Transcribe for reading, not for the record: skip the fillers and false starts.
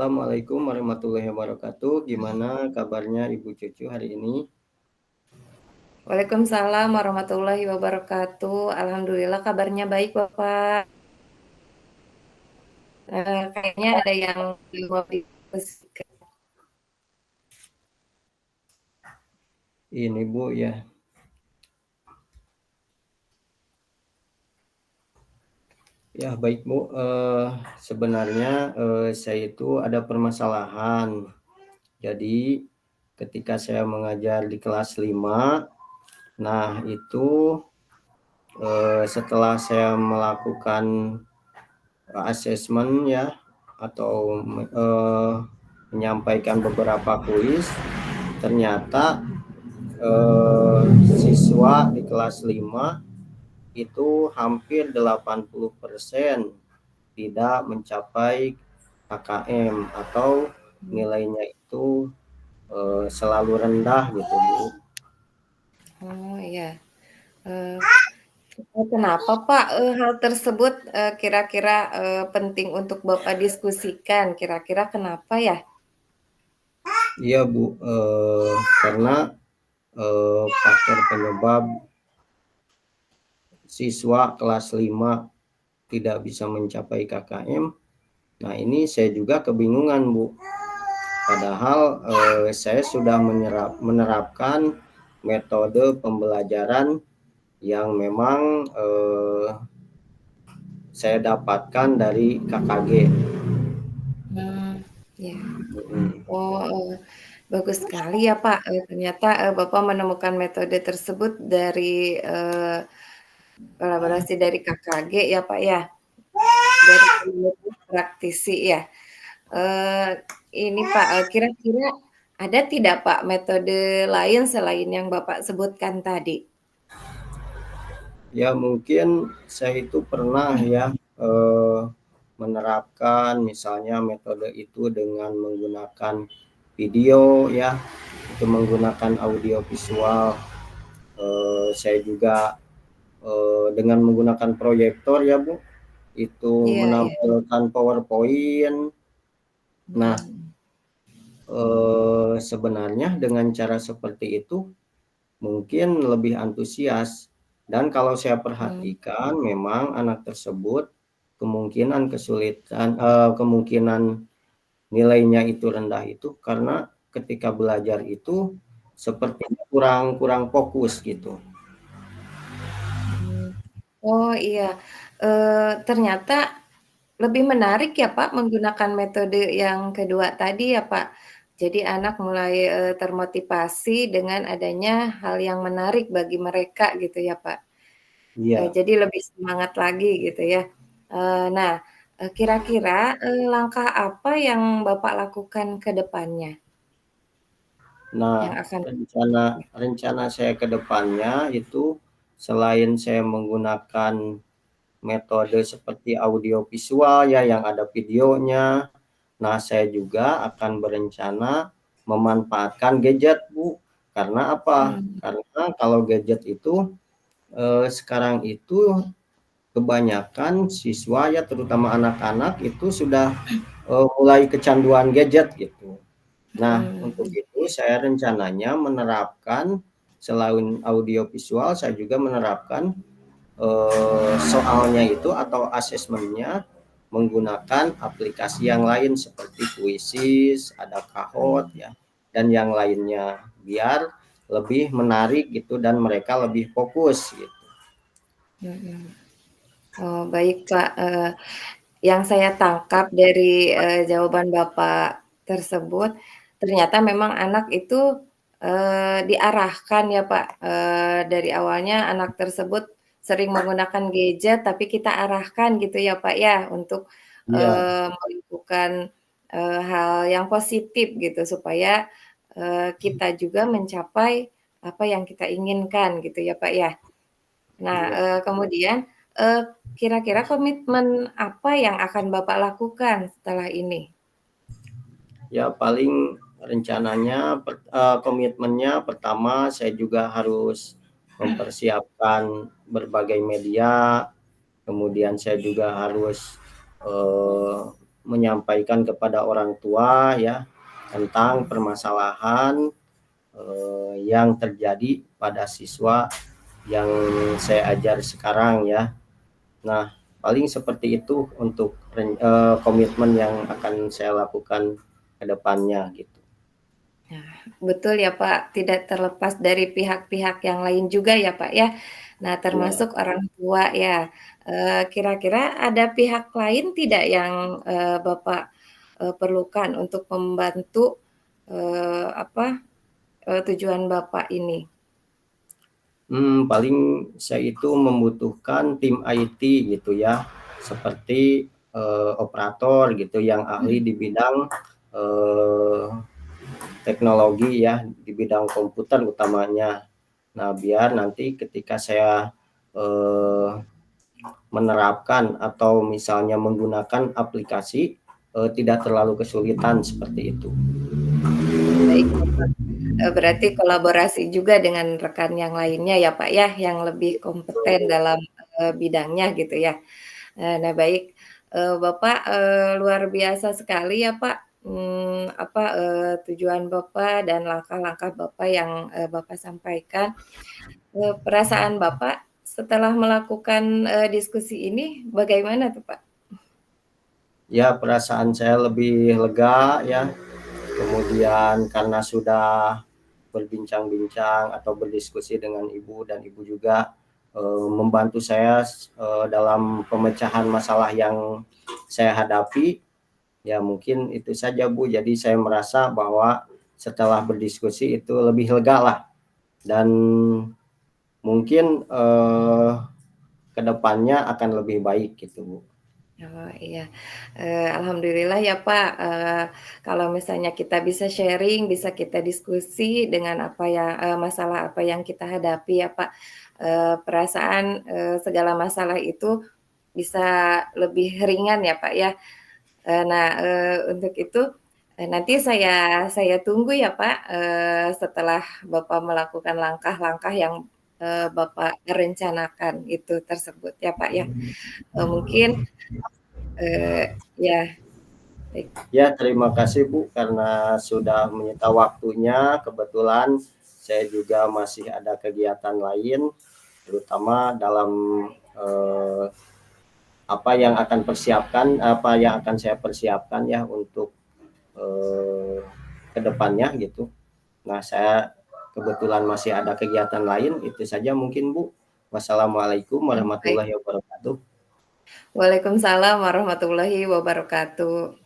Assalamualaikum warahmatullahi wabarakatuh. Gimana kabarnya Ibu Cucu hari ini? Waalaikumsalam warahmatullahi wabarakatuh. Alhamdulillah kabarnya baik, Bapak. Kayaknya ada yang mau diskusikan. Ini Bu ya. Ya baik Bu. Sebenarnya saya itu ada permasalahan. Jadi ketika saya mengajar di kelas 5, nah itu setelah saya melakukan asesmen ya atau menyampaikan beberapa kuis, ternyata siswa di kelas 5 itu hampir 80% tidak mencapai KKM atau nilainya itu selalu rendah gitu Bu. Oh iya. Eh, Kenapa Pak hal tersebut kira-kira penting untuk Bapak diskusikan? Kira-kira kenapa ya? Iya Bu, karena faktor penyebab siswa kelas 5 tidak bisa mencapai KKM. Nah ini saya juga kebingungan Bu. Padahal saya sudah menerapkan metode pembelajaran yang memang saya dapatkan dari KKG. Ya. Oh, bagus sekali ya Pak. Ternyata Bapak menemukan metode tersebut dari kolaborasi dari KKG ya Pak ya, dari komunitas praktisi ya. Eee, ini Pak, kira-kira ada tidak Pak metode lain selain yang Bapak sebutkan tadi? Ya mungkin saya itu pernah ya eh, menerapkan misalnya metode itu dengan menggunakan video ya, itu menggunakan audio visual. Saya juga dengan menggunakan proyektor ya Bu, itu Iya iya. menampilkan PowerPoint. Nah, Mmm, sebenarnya dengan cara seperti itu mungkin lebih antusias. Dan kalau saya mmm, perhatikan, memang anak tersebut kemungkinan nilainya itu rendah itu karena ketika belajar itu sepertinya kurang kurang fokus gitu. mmm. Oh iya, ternyata lebih menarik ya Pak menggunakan metode yang kedua tadi ya Pak. Jadi anak mulai, termotivasi dengan adanya hal yang menarik bagi mereka gitu ya Pak? Iya. Jadi lebih semangat lagi gitu ya. Nah, kira-kira, langkah apa yang Bapak lakukan ke depannya yang Nah, akan rencana rencana saya ke depannya itu selain saya menggunakan metode seperti audio visual ya yang ada videonya. Nah, saya juga akan berencana memanfaatkan gadget, Bu. Karena apa? mmm, Karena kalau gadget itu sekarang itu kebanyakan siswa ya terutama anak-anak itu sudah mulai kecanduan gadget gitu. Nah, untuk mhm, itu saya rencananya menerapkan selain audio visual saya juga menerapkan soalnya itu atau asesmennya menggunakan aplikasi yang lain seperti Quizzes, ada Kahoot mmm, ya, dan yang lainnya biar lebih menarik gitu dan mereka lebih fokus gitu. mhm. Oh baik Pak, yang saya tangkap dari, jawaban Bapak tersebut, ternyata memang anak itu, diarahkan ya Pak, dari awalnya anak tersebut sering menggunakan gadget, tapi kita arahkan gitu ya Pak ya, untuk, Iya, melakukan, hal yang positif gitu, supaya, kita juga mencapai apa yang kita inginkan gitu ya Pak ya. Nah, iya. kemudian, eee, kira-kira komitmen apa yang akan Bapak lakukan setelah ini? Ya paling rencananya komitmennya pertama saya juga harus mempersiapkan berbagai media, kemudian saya juga harus, eee menyampaikan kepada orang tua ya tentang permasalahan yang terjadi pada siswa yang saya ajar sekarang ya. Nah, paling seperti itu untuk komitmen yang akan saya lakukan ke depannya gitu. Nah, betul ya Pak, tidak terlepas dari pihak-pihak yang lain juga ya Pak ya. Nah, Ya. termasuk orang tua ya. Kira-kira ada pihak lain tidak yang, Bapak, perlukan untuk membantu, apa, tujuan Bapak ini? Paling saya itu membutuhkan tim IT gitu ya, seperti, operator gitu yang ahli Mhm. di bidang, eee, teknologi ya, di bidang komputer utamanya. Nah, biar nanti ketika saya, eee, menerapkan atau misalnya menggunakan aplikasi, tidak terlalu kesulitan seperti itu. Baik ya Pak, berarti kolaborasi juga dengan rekan yang lainnya ya Pak ya, yang lebih kompeten Betul. dalam, bidangnya gitu ya. Nah baik, Bapak, luar biasa sekali ya Pak, apa, tujuan Bapak dan langkah-langkah Bapak yang, Bapak sampaikan. Perasaan Bapak setelah melakukan, diskusi ini bagaimana tuh Pak? Ya, perasaan saya lebih lega ya, kemudian karena sudah berbincang-bincang atau berdiskusi dengan ibu dan ibu juga membantu saya dalam pemecahan masalah yang saya hadapi. Ya mungkin itu saja Bu. Jadi saya merasa bahwa setelah berdiskusi itu lebih lega lah dan mungkin kedepannya akan lebih baik gitu Bu. Oh iya, alhamdulillah ya Pak, kalau misalnya kita bisa sharing, bisa kita diskusi dengan apa ya masalah apa yang kita hadapi ya Pak, perasaan, segala masalah itu bisa lebih ringan ya Pak ya. Nah, untuk itu, nanti saya tunggu ya Pak, setelah Bapak melakukan langkah-langkah yang, Bapak rencanakan itu tersebut ya Pak ya. Mungkin, ya baik Ya, terima kasih Bu karena sudah menyita waktunya. Kebetulan saya juga masih ada kegiatan lain, terutama dalam eh, apa yang akan saya persiapkan ya untuk eh, kedepannya gitu. Nah, saya kebetulan masih ada kegiatan lain. Itu saja mungkin Bu. Wassalamualaikum baik. warahmatullahi wabarakatuh. Waalaikumsalam warahmatullahi wabarakatuh.